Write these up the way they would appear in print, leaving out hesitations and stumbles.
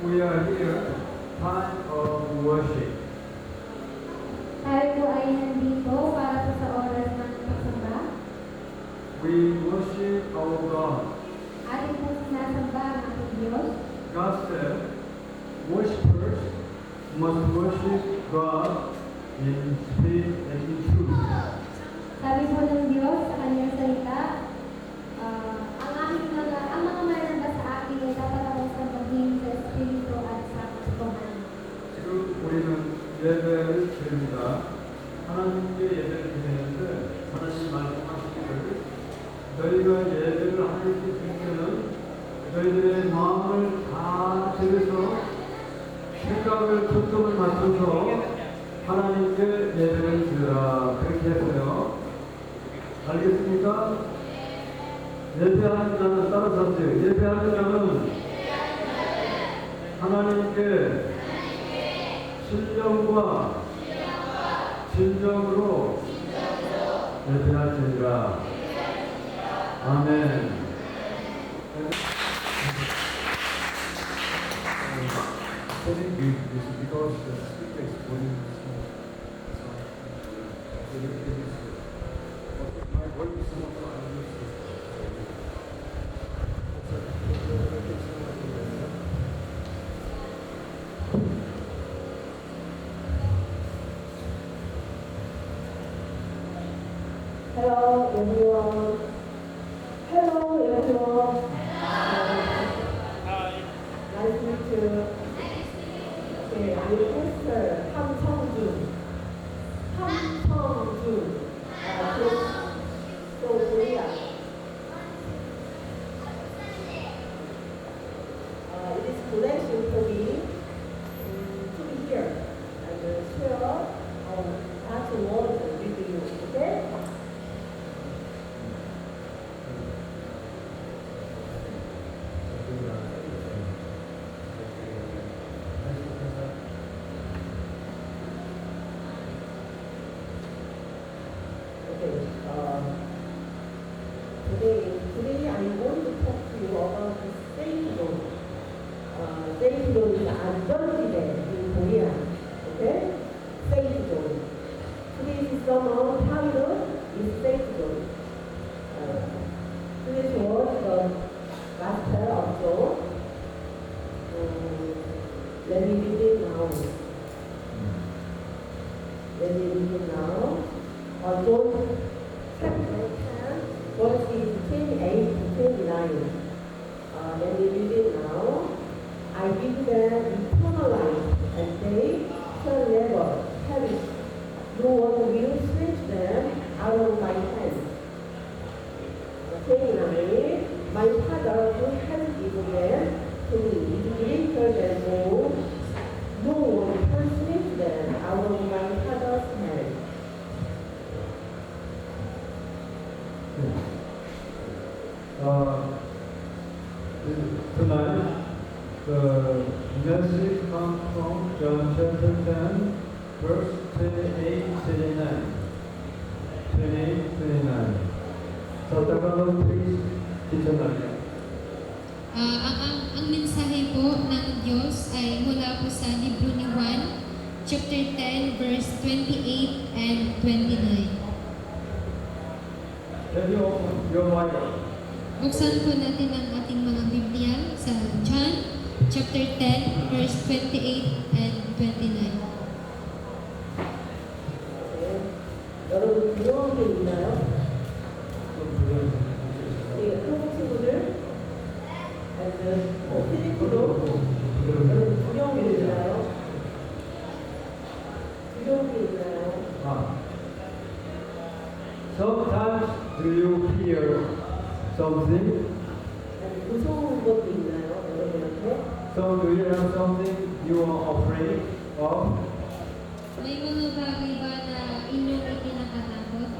We are here, time of worship. Tayo po ay nandito para po sa oras ng pagsamba. We worship our God. Atin po sinasamba ang ating Diyos. God said, worshipers must worship God in spirit and in truth. Sabi po ng Diyos sa kanyang salita, ang mga mananamba sa akin ay dapat akong sambahin sa Espiritu at sa katotohanan. 지금 우리는 예배를 드립니다. 하나님께 예배를 드리는데 하나님 말씀하시기를 너희가 예배를 하나님께 드릴 때는 너희들의 마음을 다 들여서 생각을 초점을 맞춰서 하나님께 예배를 드리라 그렇게 했어요. 알겠습니까? 예배하는 자는 따라서 하세요. 예배하는 자는 하나님께 신령과 진정으로 예배할지니라. 아멘. Telling you this because the speaker is holding this mouth. So my word is some of the Hello everyone. Hello everyone. Nice to meet you. Okay, I'm Pastor 함성준. from Korea. It is a pleasure for me to be here and share God's word with you. Okay? Okay. Today I want to talk to you about the Saint Road. Saint Road is Anjeonjide in Korea. Okay? Saint Road. Today's summer title is Saint Road. Today's word the Gospel of John. Let me read it now. Let me read it now. John chapter 10, verses 28 to 29. Let me read it now. I give them eternal life, and they shall never perish. No one will snatch them out of my hand. 29. My Father who has given them to me is greater than all. No one can snatch them out of my Father's hand. Tonight, the message comes from John chapter 10, verse 28, 29. 28, 29. So, Tagalog, please, Teacher Nadia. Ang mensahe po ng Diyos ay mula po sa libro ni Juan, chapter 10, verse 28 and 29. Have you opened your Bible? Buksan po natin ang ating mga Biblia sa John, chapter 10, verse 28 and 29. 여러분 구경한 게 있나요? 네, 한국 친구들. 필리핀도 여러분 구경한 게 있나요? 구경한 게 있나요? Sometimes do you fear something? 무서운 것도 있나요? 여러분한테? So do you have something you are afraid of? May mga bagay ba na inyong ikinakatakot?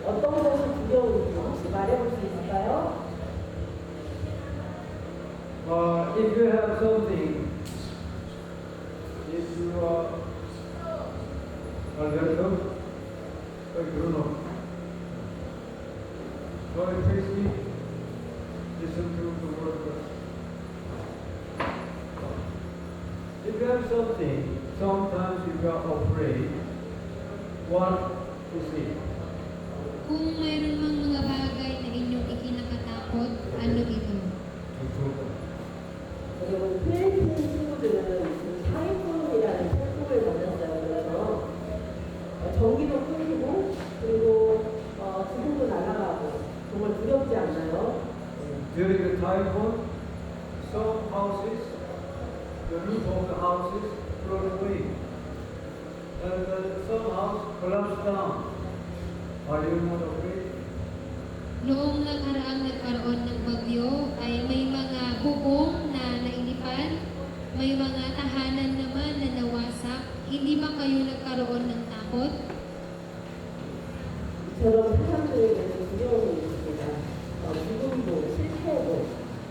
어떤 것이 두려운지 혹시 말해볼 수 있을까요? If you have something, if you are alberto, Bruno, go and face me, listen to the word of God. you have something, sometimes you are afraid. What is it? Kung mayroon mang mga bagay na inyong ikinakatakot, ano ito? 여러분, 필리핀 친구들은 지금 사기꾼이라는 태풍을 만났어요. 그래서 전기도 끊기고, 그리고 지금도 날아가고, 정말 두렵지 않나요? During the typhoon, some houses, the roof of the houses float away. And some house collapsed down. Are you not afraid? Noong nagkaroon ng bagyo ay may mga bubong na nainipan, may mga tahanan naman na nawasak. Hindi ba kayo nagkaroon ng takot? 이처럼 사람들에게는 두려움이 있습니다. 죽음도, 실패도,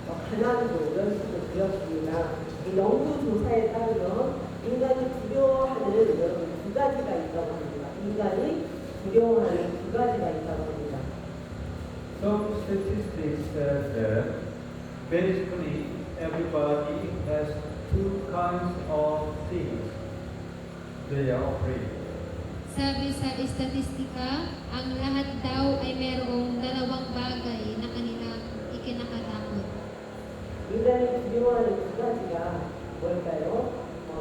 가난도 이런 식으로 두렵습니다. 이 연구 조사에 따르면 인간이 두려워하는 여러분 두 가지가 있다고 합니다. 인간이 두려워하는 두 가지가 있다고 합니다. Some statistics says that basically everybody has two kinds of things they are afraid. Sabi sa estatistika, ang lahat daw ay mayroong dalawang bagay na kanilang ikinakatakot. 인간이 두려워하는 두 가지가 뭘까요?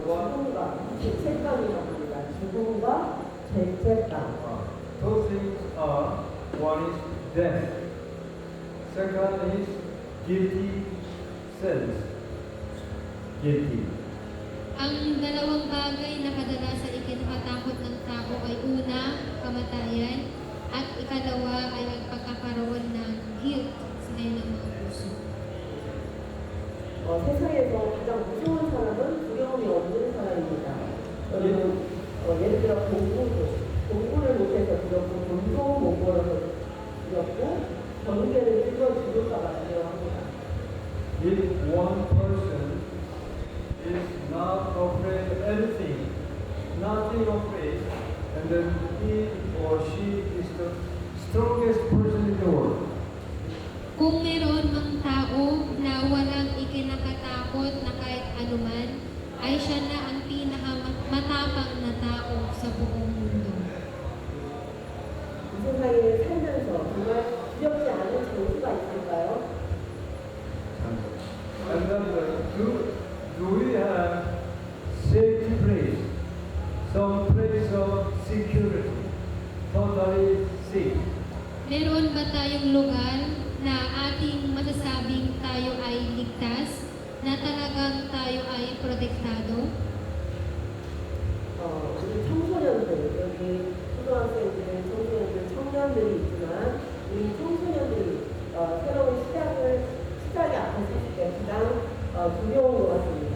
죽음과 죄책감이라고 합니다. 죽음과 죄책감. Those things are, one is death, second is guilty sense. Guilty. Ang dalawang bagay na kadalasan ikinakatakot ng tao ay una, kamatayan, at ikalawa ay ang pagkakaroon ng guilt sa kanilang mga puso. 세상에서 가장 무서운 사람은 두려움이 없는 사람입니다. 여러분, 예를 들어 공부를 못해서 두렵고 돈도 못 벌어서 두렵고 경계를 찍어 죽을까봐 두려워합니다. If one person is not afraid of anything, nothing afraid, and then he or she is the strongest person in the world. Kung meron mang tao na walang ikinakatakot na kahit anuman, ay siya na ang pinakamatapang na tao sa buong mundo. 이 세상에 살면서 정말 두렵지 않은 장수가 있을까요? And then do we have safety place, some place of security, totally safe? Meron ba tayong lugar na ating masasabing tayo ay ligtas, na talagang tayo ay protektado? 우리 청소년들, 여기 초등학생들, 청소년들, 청년들이 있지만 우리 청소년들이 새로운 시작이 앞에 있을 때 가장 두려운 것 같습니다.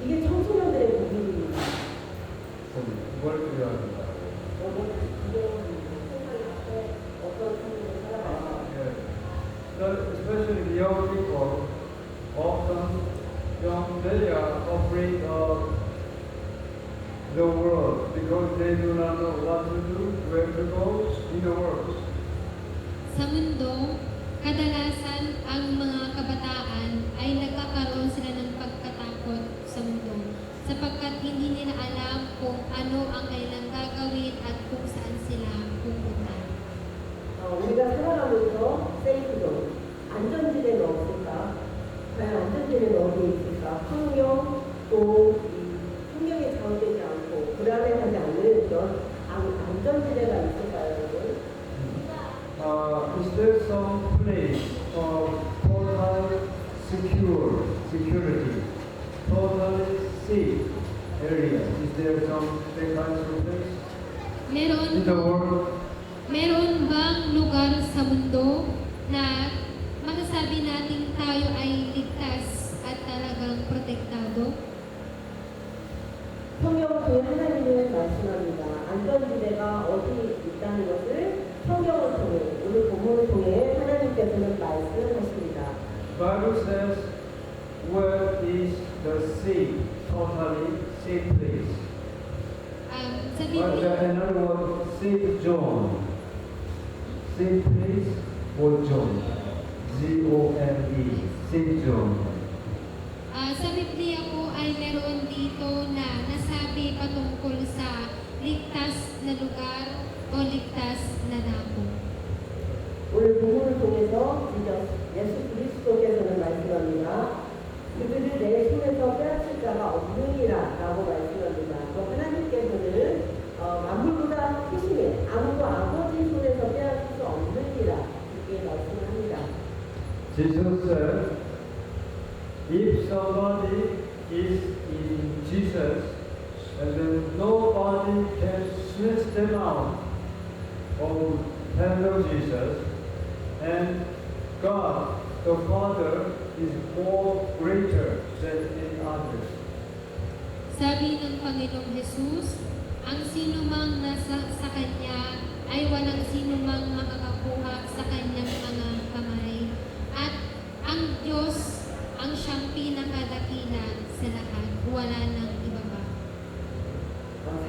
이게 청소년들의 고민입니다. 뭘 필요합니다. 세상 앞에 어떤 삶을 살아갈까? Especially the young people, often they are afraid of the world because they do not know what to do, where to go in the world. Sa mundo, kadalasan ang mga kabataan ay nagkakaroon sila ng pagkatakot sa mundo sapagkat hindi nila alam kung ano ang kailang gagawin at kung saan sila pupunta. 우리가 살아가면서 세이프존, 안전지대는 없을까? 과연 안전지대는 어디에 있을까? 환경, 또 환경에 좌우되지 않고 불안해하지 않는 그런 안전지대가 있을까요, 여러분? Is there some place of total security, totally safe area? Is there some kind of place in the world? Meron bang lugar sa mundo na masasabi natin tayo ay ligtas at talagang protektado? 성경은 하나님을 말씀합니다. 안전지대가 어디 있다는 것을 성경을 통해, 오늘 본문을 통해 하나님께서는 말씀하십니다. Bible says, where is the safe, totally safe place? Sa But Biblia, another word, safe zone. Safe place or zone. Z-O-N-E, safe zone. Sa Biblia po ay meron dito na nasabi patungkol sa ligtas na lugar o ligtas na dako. 오늘 본문을 통해서 예수 그리스도께서는 말씀합니다. 그들을 내 손에서 빼앗을 자가 없느니라 라고 말씀합니다. 또 하나님께서는 만물보다 크시네 아무도 아버지 손에서 빼앗을 수 없느니라 이렇게 말씀합니다. Jesus said, if somebody is in Jesus, and then nobody can snatch them out of the hand of Jesus, and God, the Father, is more greater than in others. Sabi ng Panginoong Jesus, ang sinumang nasa sa Kanya ay walang sinumang makakakuha sa Kanyang mga kamay. At ang Diyos ang siyang pinakadakila sa lahat. Wala nang iba pa.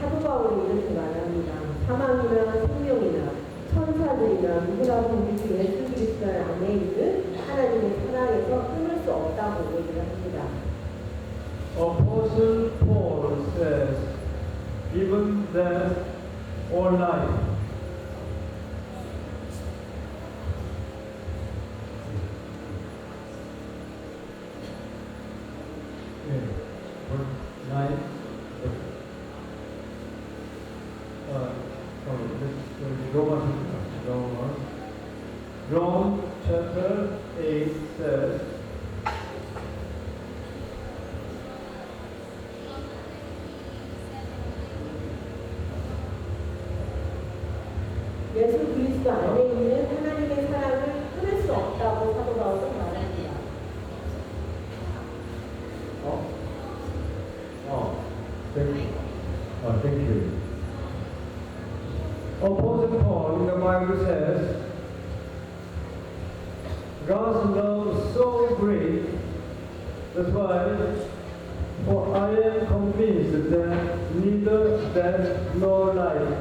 사도 바울이 이렇게 말합니다. 사망이나 생명이나 천사들이나 누구나 우리 주 예수 그리스도 안에 있는 하나님의 사랑에서 끊을 수 없다고 얘기를 합니다. Apostle Paul says, even death or life, life, Romans chapter 8 says, 예수 그리스도 안에 있는 하나님의 사랑을 끊을 수 없다고 사도 바울은 말합니다. Thank you. Apostle Paul in the Bible says, God's love is so great, that's why, for I am convinced that neither death nor life,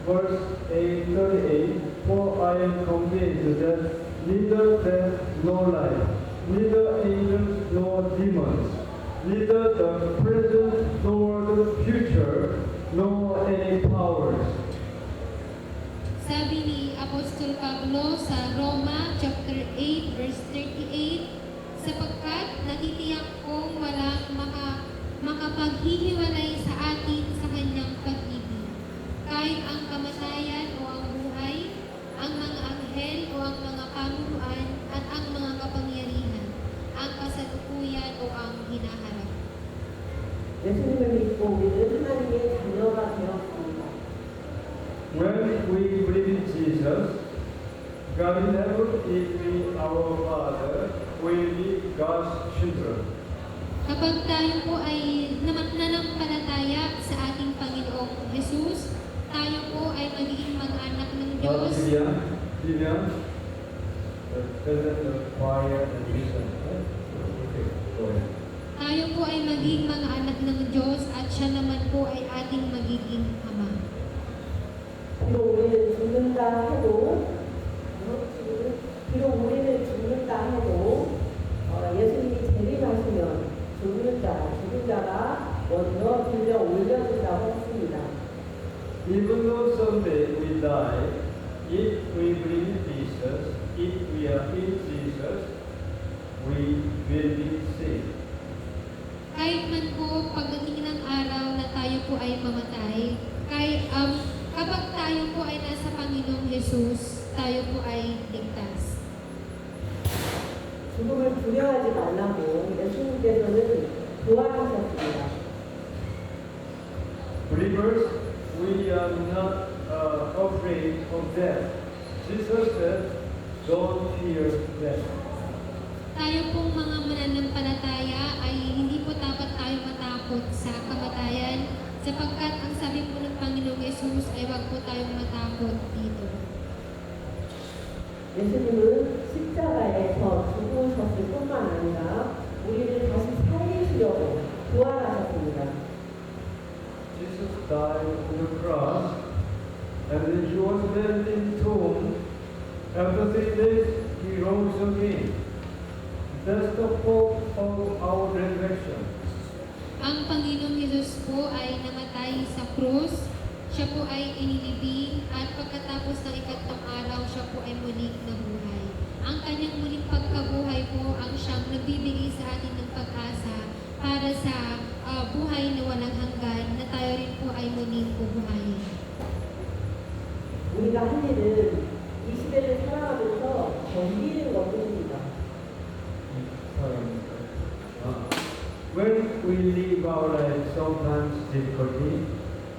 verse 8:38, for I am convinced that neither death nor life, neither angels nor demons, neither the present nor the future, nor any powers. Sabi ni Apostol Pablo sa Roma chapter 8 verse 38, sapagkat natitiyak kong walang makapaghihiwalay sa atin sa kanyang pag-ibig. Kahit ang kamatayan o ang buhay, ang mga anghel o ang mga pamunuan at ang mga kapangyarihan, ang kasalukuyan o ang hinaharap. 예수님을 믿고 우리는 하나님의 자녀가 되었습니다. When we believe in Jesus, God in heaven is our Father, we be God's children. Kapag tayo po ay nanampalataya sa ating Panginoong Jesus, tayo po ay magiging mag-anak ng Diyos. Vivian, the present, the choir, and listen. Okay, go ahead. Tayo po ay magiging mga anak ng Diyos at siya naman po ay ating magiging Ama. 비록 우리는 죽는다 해도 예수님이 재림하시면 죽은 자가 먼저 들려 올려준다고 했습니다. Even though someday we die, if we believe in Jesus, if we are in Jesus, we will be saved. Kahit man po pagdating ng araw na tayo po ay mamatay, kapag tayo po ay nasa Panginoong Jesus, tayo po ay ligtas. 죽음을 두려워하지 말라고 예수님께서는 도와주셨습니다. Believers, we are not afraid of death. Jesus said, don't fear death. Tayo pong mga mananampalataya ay hindi po dapat tayo matakot sa kamatayan sapagkat ang sabi po ng Panginoong Yesus ay wag po tayong matakot dito. 예수님은 십자가에서 죽으셨을 뿐만 아니라 우리를 다시 살리시려고 부활하셨습니다. Jesus died on the cross, and then he was buried in the tomb. After 3 days, he rose again. That's the hope of our resurrection. Ang Panginoong Hesus po ay namatay sa krus, siya po ay inilibing, at pagkatapos ng ikatlong araw, siya po ay muling nabuhay. Ang kanyang muling pagkabuhay po ang siyang nagbibigay sa atin ng pag-asa para sa buhay na walang hanggan, na tayo rin po ay muling bubuhayin. 우리가 할 일은 이 시대를 살아가면서 견디는 것뿐입니다. When we live our life, sometimes difficulty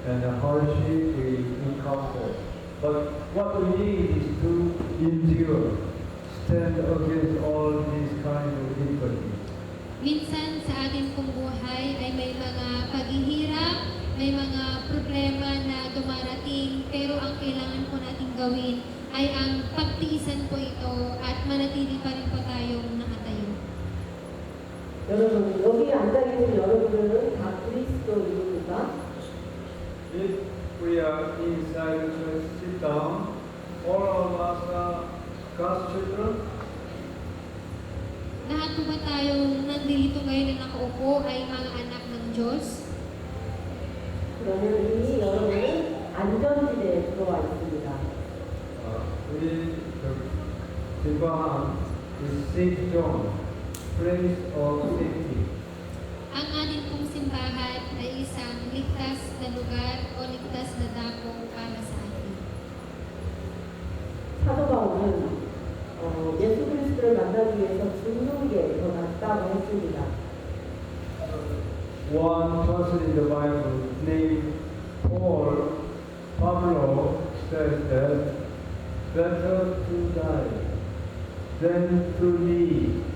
and hardship we encounter. But what we need is to endure, stand against all these kinds of difficulties. Minsan sa ating pong buhay ay may mga paghihirap, may mga problema na dumarating, pero ang kailangan po nating gawin ay ang pagtiisan po ito at manatili pa rin po tayong nakatayo. 여러분, 여기 앉아계신 여러분들은 다 그리스도인입니까? If we are inside the church, sit down, all of us are God's children. Lahat po ba tayong nandito ngayon na nakaupo ay mga anak ng Diyos? 그러면 이미 여러분은 안전지대에 들어와 있습니다. We Abraham is safe zone, place of safety. Ang ating pong simbahan ay isang ligtas na lugar o ligtas na dako para sa atin. 사도 바울은 예수 그리스도를 만나기 위해서 죽는 게 더 낫다고 했습니다. One person in the Bible named Pablo says that better to die than to live.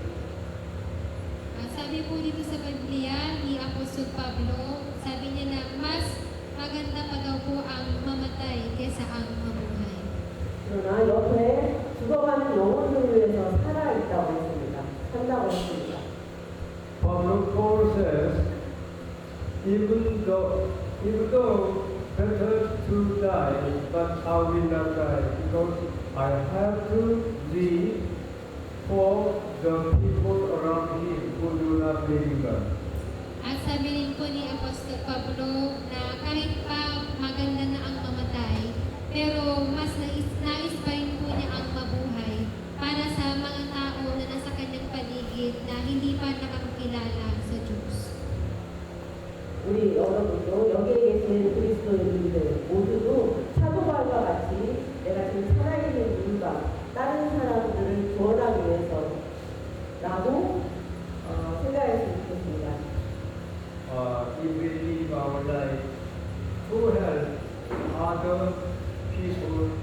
Sabi po dito sa Biblia ni Apostol Pablo, sabi niya na mas maganda pa daw po ang mamatay kaysa ang mabuhay. 그러나 옆에 죽어가는 영혼을 위해서 살아있다고 했습니다. 산다고 했습니다. Paul says, even though better to die, but I will not die because I have to live for the people around him who do not believe in God. At sabi rin po ni Apostol Pablo na kahit pa maganda na ang mamatay, pero mas nais pa rin po niya ang mabuhay para sa mga tao na nasa kanyang paligid na hindi pa nakakilala sa Diyos. 우리 여러분도 여기에 계신 그리스도인들 모두도 사도 바울과 같이 내가 지금 살아있는 이유가 다른 사람들을 구원하기 위해서라고 생각했으면 좋겠습니다. If we live our life to help other people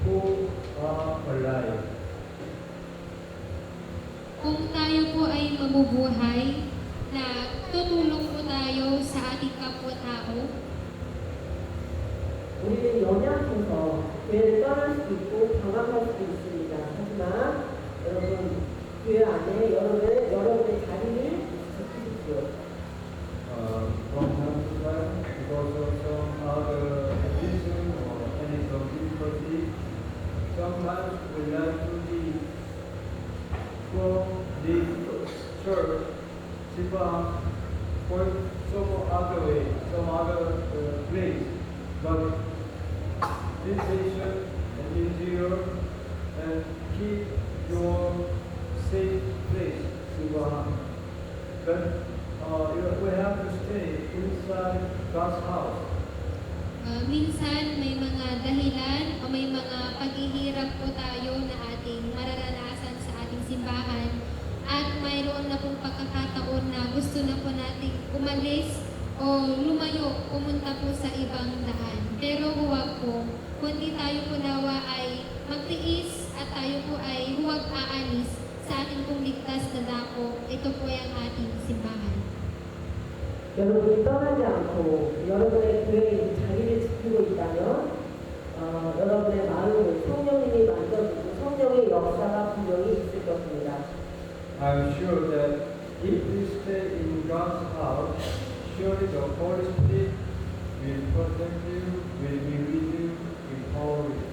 who are alive. Kung tayo po ay mabubuhay, na tutulong po tayo sa ating kapwa-tao, 우리는 연약해서 교회를 떠날 수도 있고 방황할 수도 있습니다. 하지만 여러분 교회 안에 여러분의 자리를 지키십시오. From time to time, because of some other reason or any some difficulty, sometimes we like to leave from the church, for some other way, some other place. But be patient and endure and keep your safe place, But we have to stay inside God's house. Minsan may mga dahilan o may mga paghihirap po tayo na ating mararanasan sa ating simbahan, at mayroon na pong pagkakataon na gusto na po nating umalis o lumayo, pumunta po sa ibang daan. Pero huwag po, kundi tayo po nawa ay magtiis at tayo po ay huwag aalis sa ating pong ligtas na dako. Ito po ang ating simbahan. 여러분이 떠나지 않고 여러분의 교회에 자리를 지키고 있다면 여러분의 마음을 성령님이 만져주고 성령의 역사가 분명히 있을 것입니다. I'm sure that if we stay in God's house, surely the Holy Spirit will protect you, will be with you, will power you.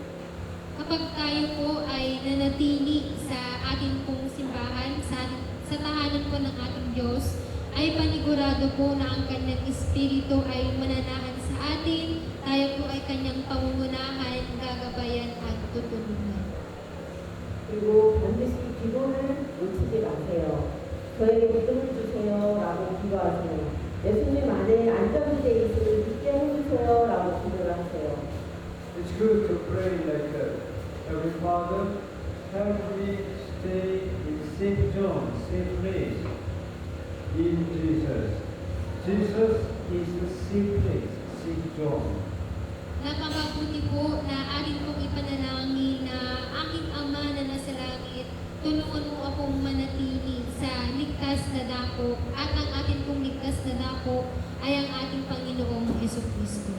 Kapag tayo po ay nanatili sa ating pong simbahan, sa sa tahanan po ng ating Diyos, ay panigurado po na ang kanyang Espiritu ay mananahan sa atin, tayo po ay kanyang pangungunahan, gagabayan at tutulungan. 그리고 반드시 기도를 놓치지 마세요. 저에게 믿음을 주세요 라고 기도하세요. 예수님 안에 안전지대에 있음을 믿게 해주세요 라고 기도를 하세요. It's good to pray like that. Every Father, help me stay in safe zone, safe place in Jesus. Jesus is the safe place, safe zone. Napakabuti po na ating pong ipanalangin na aking Ama na nasa langit, tulungan mo akong manatili sa ligtas na dako at ang ating pong ligtas na dako ay ang ating Panginoong Jesucristo.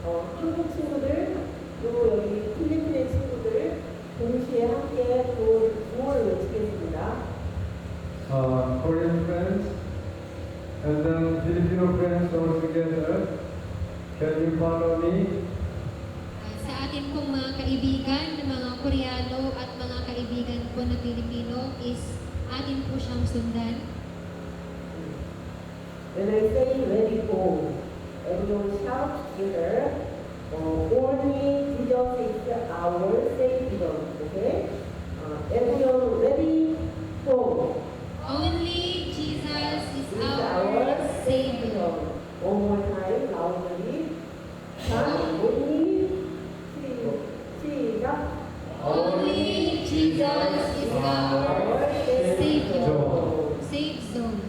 한국 친구들, 그리고 여기 필리핀의 친구들 동시에 함께 구호를 외치겠습니다. Korean friends and then Filipino friends all together. Can you follow me? Sa ating pong mga kaibigan na mga Koreano at mga kaibigan po na Pilipino is atin po siyang sundan. When I say ready go, everyone shout together. Only Jesus is our Savior. Okay? Everyone ready go. Only Jesus is Is our Savior. One more time, loudly. only 시작. Only Jesus is our Savior. Safe zone.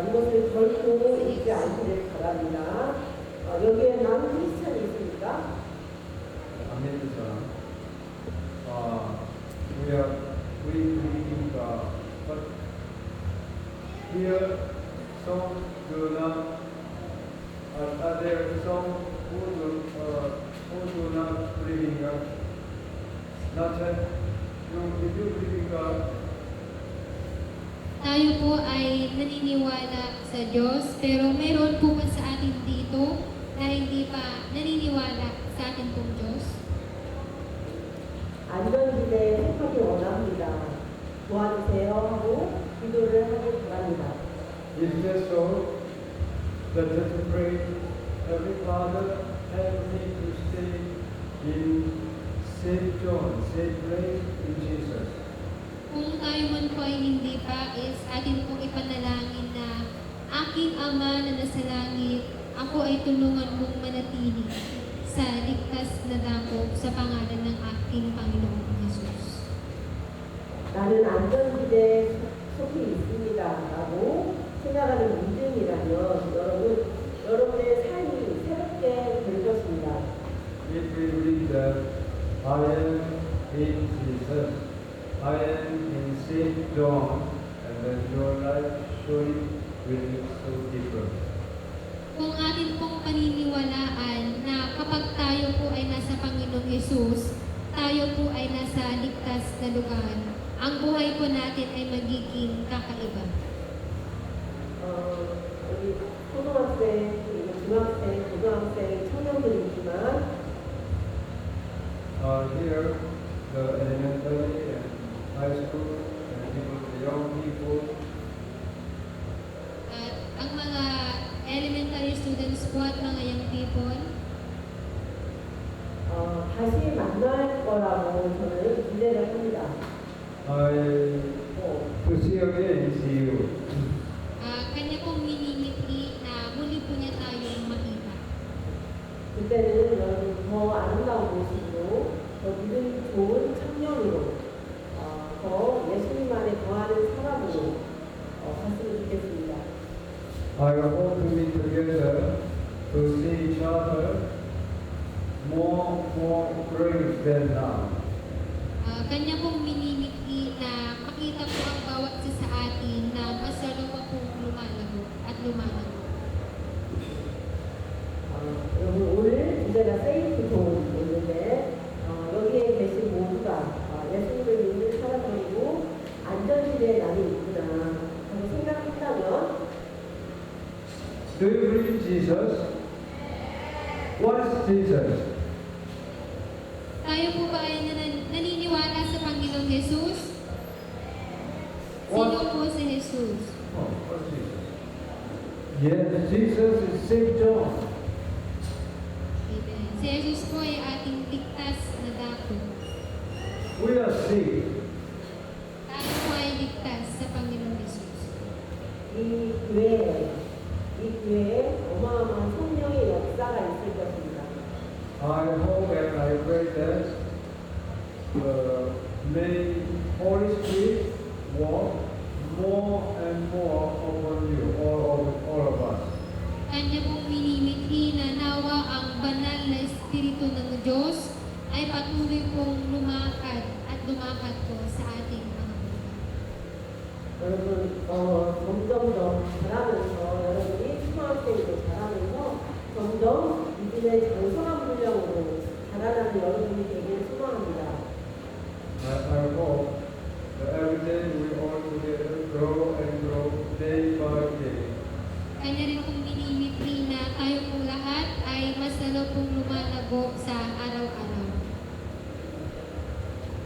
이것을 결코 잊지 않기를 바랍니다. 여기에 남 크리스천이 있습니까? 아멘이죠. We believe God, but here some do not. Are there some who do not believe in God? Not that did you believe in God? Tayo po ay naniniwala sa Diyos, pero meron po ba sa atin dito na hindi pa naniniwala sa atin pong Diyos? 안전지대에 속하기 원합니다. 도와주세요 하고 기도를 하기 바랍니다. If that's so, let us pray. Heavenly Father, help me to stay in safe zone, safe place in Jesus. Kung tayo man po ay hindi pa, is atin pong ipanalangin na aking Ama na nasa langit, ako ay tulungan mong manatili sa ligtas na dako sa pangalan ng aking Panginoong Jesus. 나는 안전지대에 속해 있습니다. 라고 생각하는 믿음이라면 여러분의 삶이 새롭게 될 것입니다. If we believe that I am in Jesus, I am in safe zone, and then your life surely will be so different. Kung atin pong paniniwalaan na kapag tayo po ay nasa Panginoong Yesus, tayo po ay nasa ligtas na lugar, ang buhay po natin ay magiging kakaiba. 우리 초등학생, 그리고 중학생, 고등학생, 청년들이지만 Here, the elementary and high school, and people, the young people, At ang mga elementary students po at mga young people, 다시 만날 거라고 저는 기대를 합니다. to see again is you. kanya pong minimiti na muli po niya tayong makita. 그때는 여러분 더 아름다운 모습으로 더 믿음이 좋은 청년으로 더 예수님 안에 거하는 사람으로 갔으면 좋겠습니다. I hope to be together to see each other more great than now. Kanya pong minimiti na makita po ang bawat isa sa atin na mas lalo pa pong lumalago at lumalago. 여러분 오늘 주제가 세이프 존인데 여기에 계신 모두가 예수님을 믿는 사람들이고 안전지대에 나는 있구나 하고 생각한다면 Do you believe in Jesus? What is Jesus? Tayo po ba ay naniniwala sa Panginoong Jesus? Sino po si Jesus? Oh, what's Jesus? Yes, Jesus is Saint John. Amen. Si Jesus po ay ating ligtas na dako. We are saved. Tayo po ay ligtas sa Panginoong Jesus. 이 교회에 어마어마한 성령의 역사가 있을 것입니다. I hope and I pray that may Holy Spirit walk more and more upon you, all of us. Kanya pong minimithi na nawa ang banal na Espiritu ng Diyos ay patuloy pong lumakad at lumakad po sa ating mga buhay. 여러분, 점점 더 자라면서 여러분이 초등학생이 자라면서 점점 이들의 장성한 분량으로 자라나는 여러분이 되기를 소망합니다. I hope that every day we all together grow and grow day by day. Kanya rin pong minimithi na tayo pong lahat ay mas lalo pong lumalago sa araw-araw.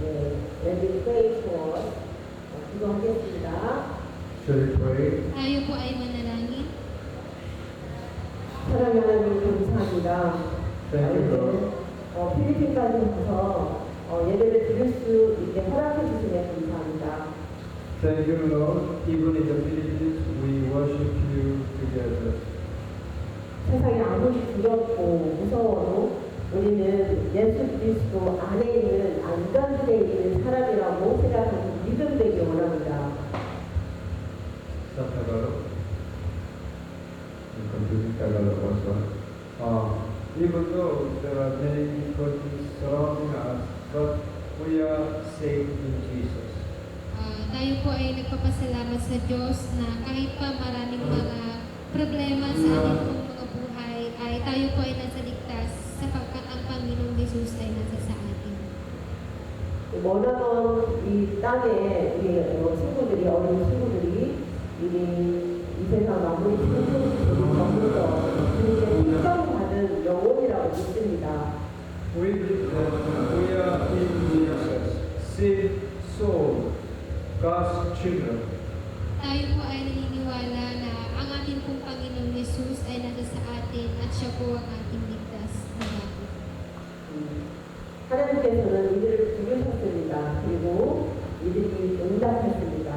네, let me pray for 기도하겠습니다. Shall we pray? Tayo po ay manalangin. 사랑하는 하나님 감사합니다. Thank you, Lord. 필리핀까지 가서 예배를 드릴 수 있게 허락해 주시면 감사합니다. Thank you, Lord. Even in the Philippines, we worship you together. 세상이 아무리 두렵고 무서워도 우리는 예수 그리스도 안에 있는 안전지대에 있는 사람이라고 생각하고 믿음되기 원합니다. Sa Tagalog. You can do Tagalog also. Even though there are many difficulties surrounding us, but we are safe in Jesus. Tayo po ay nagpapasalamat sa Diyos na kahit pa maraming mga problema sa ating pong mga buhay, ay tayo po ay nasa ligtas sapagkat ang Panginoong Jesus ay nasa sa atin. 머나먼 이 땅에 우리 친구들이 어린 친구들이 이미 이 세상 마무리 친구들이 더욱더 주님께 특정받은 영혼이라고 믿습니다. We believe that we are in Jesus, saved soul, God's children. Tayo po ay naniniwala na ang ating pong Panginoong Jesus ay nasa sa atin at siya po ang ating ligtas na dako. 하나님께서는 이들을 부르셨습니다. 그리고 이들이 응답했습니다.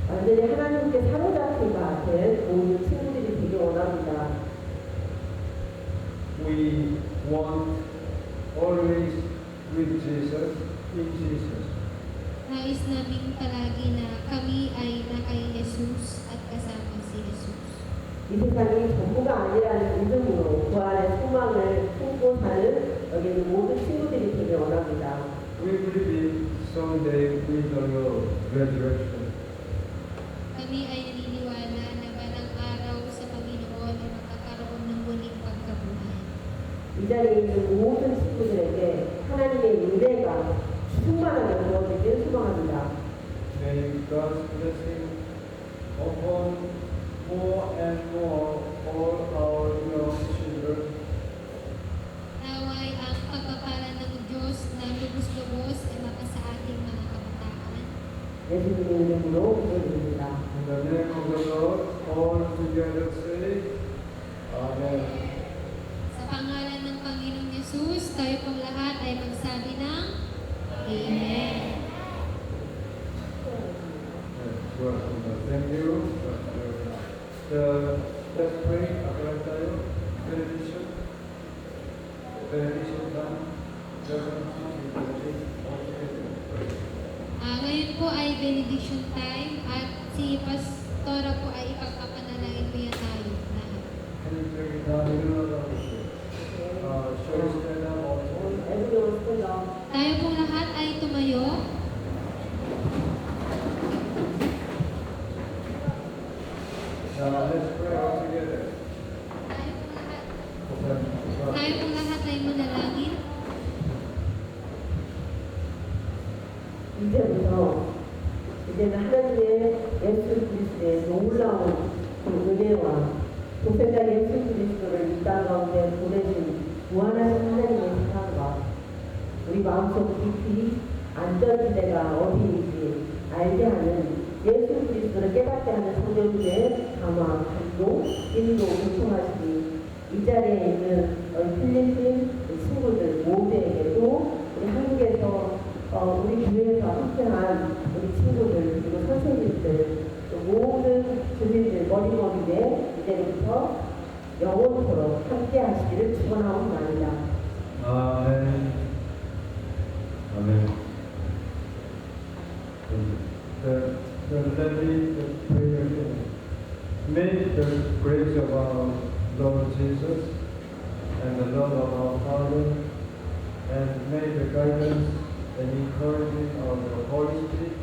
완전히 하나님께 사로잡힌 것 같은 모든 친구들이 되기 원합니다. We want always with Jesus, in Jesus. Nais naming palagi na kami ay na kay Jesus at kasama si Jesus. 이 세상이 전부가 아니라는 믿음으로 부활의 소망을 품고 사는 여기 있는 모든 친구들이 되기 원합니다. We believe someday we will know resurrection. Kami ay naniniwala na balang araw sa Panginoon ay magkakaroon ng muling pagkabuhay. 이 자리에 있는 모든 친구들에게 하나님의 은혜가 충만하게 부어지길 소망합니다. May God's blessing upon more and more all our young children. Naway ang pagpapala ng Diyos na lubos-lubos ay maka sa ating mga kabataan. 예수님의 이름으로 기도드립니다. In the name of the Lord, all together say, Amen. Sa pangalan ng Panginoong Yesus, tayo pong lahat ay magsabi ng Amen. Yes, welcome. Thank you. Let's pray. Apply tayo. Benediction. Benediction time. Ngayon po ay benediction time at si Pastora po ay ipagpapanalangin po yan tayo lahat. Can you bring it down? You know that. Shall we stand up also? Everyone stand up. Tayo pong lahat ay tumayo. Let's pray all together. Tayo pong lahat ay manalangin. 이제는 하나님의 예수 그리스도의 놀라운 그 은혜와 독생자 예수 그리스도를 이 땅 가운데 보내신 무한하신 하나님의 사랑과 우리 마음속 깊이 안전지대가 어디인지 알게 하는 예수 인도 요청하시니 이 자리에 있는 필리핀 친구들 모두에게도 우리 한국에서 우리 교회에서 함께한 우리 친구들 그리고 선생님들 또 모든 주민들 머리머리에 이제부터 영원토록 함께 하시기를 축원하옵나이다. 아멘. 아멘. Let me pray again. May the grace of our Lord Jesus and the love of our Father, and may the guidance and encouragement of the Holy Spirit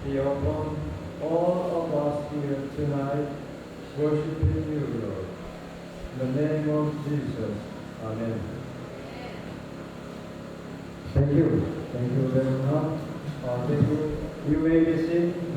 be upon all of us here tonight, worshiping you, Lord. In the name of Jesus. Amen. Thank you. Thank you very much. Thank you. You may be seated.